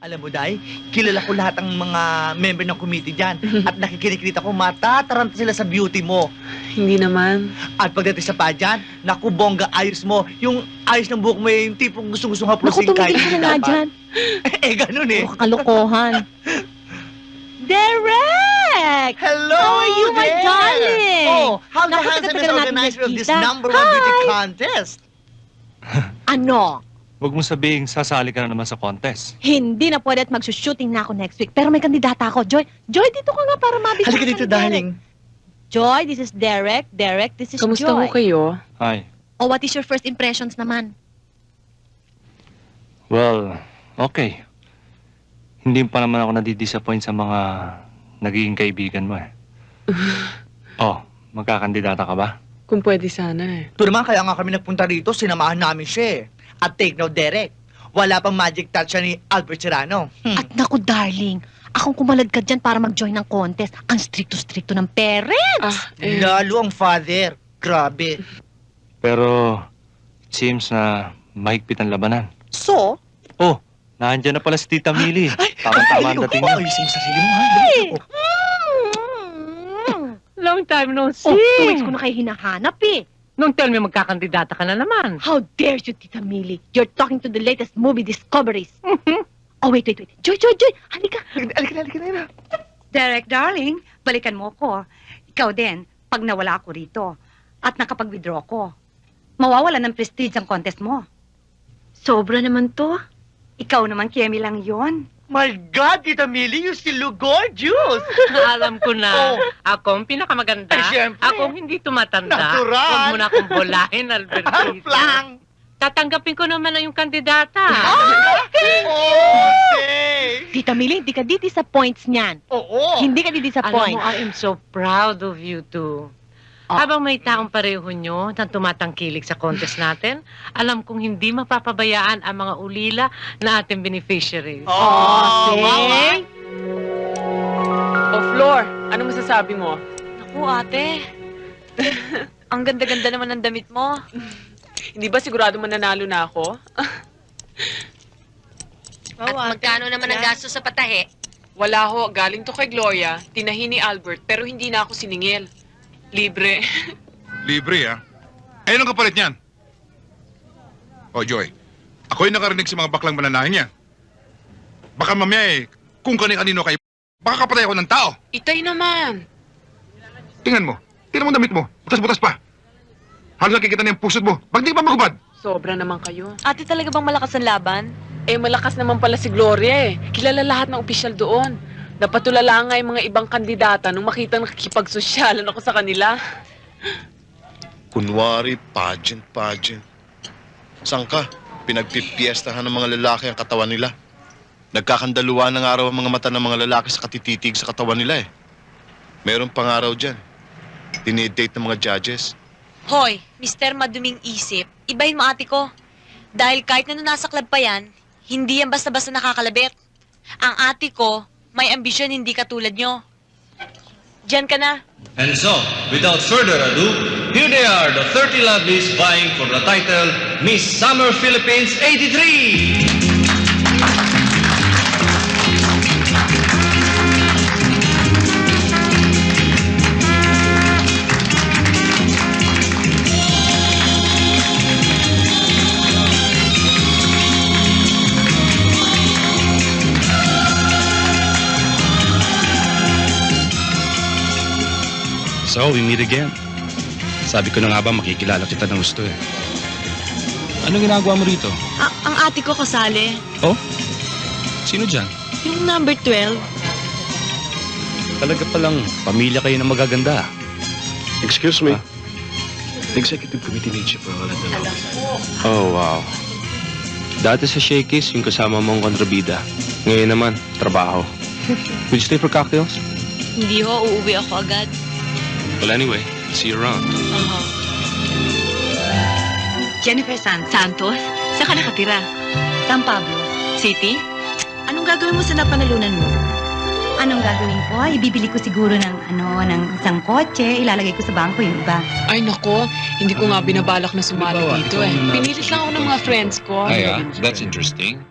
Alam mo, Day, kilala ko lahat ng mga member ng committee dyan. At nakikinig-kita ko, matataranta sila sa beauty mo. Hindi naman. At pagdating sa pageant, naku, bongga, ayos mo. Yung ayos ng buhok mo, yung tipong gustong-gustong Naku, hapusin kahit tumigil ka hindi na nga dapat. dyan. Ganun eh. Puro kakalokohan. Derek! Hello How are you, my there! darling? Oh, how the Naku, handsome tagal-tagal natin organizer of this nagkita. #1 beauty contest? Ano? Huwag mo sabihin, sasali ka na naman sa contest. Hindi na pwede at magsushooting na ako next week. Pero may kandidata ako. Joy, dito ka nga para mabisa. Halika dito, darling. Joy, this is Derek. Derek, this is Kamusta Joy. ho kayo? Hi. Oh, what is your first impressions naman? Well, okay. Hindi pa naman ako nadidisappoint sa mga nagiging kaibigan mo eh. Oh, magkakandidata ka ba? Kung pwede sana eh. Ito naman, kaya nga kami nagpunta rito, sinamahan namin siya eh. At take note, Derek, wala pang magic touch siya ni Albert Serrano. At naku, darling, akong kumalad ka dyan para mag-join ng contest. Ang stricto-stricto ng parents. Lalo ang father. Grabe. Pero, it seems na mahigpit ang labanan. So? Oh, nandiyan na pala si Tita Millie. Tama-tama ang dating niyo. Ayos yung sarili mo, ha? Long time no see. Oh, 2 weeks ko na kayo hinahanap eh. Nung tell me magkakandidata ka na naman. How dare you, Tita Millie? You're talking to the latest movie discoveries. Oh, wait. Joy, halika. Halika na. Derek, darling, balikan mo ko. Ikaw din, pag nawala ako rito at nakapag-withdraw ko, mawawala ng prestige ang contest mo. Sobra naman to. Ikaw naman, Kemi lang yon. My God, Tita Millie, you still look gorgeous. Alam ko na. Oh. Ako ang pinakamaganda. Ay, syempre. Ako ang hindi tumatanda. Natural. Huwag mo na akong bolahin, Albertito. Flang. Tatanggapin ko naman na yung kandidata. Okay. Tita Millie, hindi ka di-disappoints niyan. Oo. Hindi ka Alam di-disappoint. mo, I am so proud of you two. Ah. Habang may taong pareho nyo na tumatangkilik sa contest natin, alam kong hindi mapapabayaan ang mga ulila na ating beneficiaries. Oh, see? Oh, Flor, ano masasabi mo? Naku, ate. Ang ganda-ganda naman ng damit mo. Hindi ba sigurado mananalo na ako? At magkano naman ang gasto sa patahe? Wala ho, galing to kay Gloria, tinahin ni Albert, pero hindi na ako siningil. Libre. Libre, ha? Eh, anong kapalit niyan? Oh, Joy, ako'y nakarinig sa mga baklang mananahin niya. Baka mamaya kung kani-kanino kayo, baka kapatay ako ng tao. Itay naman. Tingnan mo damit mo, butas-butas pa. Halos nakikita na yung pusot mo, bakit di ka pa magubad? Sobra naman kayo. Ate, talaga bang malakas ang laban? Eh, malakas naman pala si Gloria eh. Kilala lahat ng opisyal doon. Napatulala nga yung mga ibang kandidata nung makita nakikipagsosyalan ako sa kanila. Kunwari, pageant. Saan ka? Pinagpipiestahan ng mga lalaki ang katawan nila. Nagkakandaluan ng araw ang mga mata ng mga lalaki sa katititig sa katawan nila eh. Meron pang araw dyan. Dinidate ng mga judges. Hoy, Mr. Maduming Isip, ibahin mo ate ko. Dahil kahit na nasa club pa yan, hindi yan basta-basta nakakalabit. Ang ate ko, may ambisyon hindi katulad nyo. Diyan ka na. And so, without further ado, here they are, the 30 lovelies vying for the title Miss Summer Philippines 83! So, we meet again. Sabi ko na nga ba makikilala kita ng gusto eh. Anong ginagawa mo rito? Ang ate ko kasali. Oh? Sino dyan? Yung number 12. Talaga palang pamilya kayo ng magaganda. Excuse me. Ah? Executive Committee ni Chief Alam. Oh, wow. Dati sa Shakey's, yung kasama mong kontrabida. Ngayon naman, trabaho. Would you stay for cocktails? Hindi ho, uuwi ako agad. Well, anyway, see you around. Jennifer Santos, saan ka nakatira? San Pablo. City? Anong gagawin mo sa napanalunan mo? Anong gagawin ko? Ibibili ko siguro ng isang kotse, ilalagay ko sa bangko yung iba. Ay nako, hindi ko nga binabalak na sumali dito eh. Pinilit lang ako ng mga friends ko. That's interesting.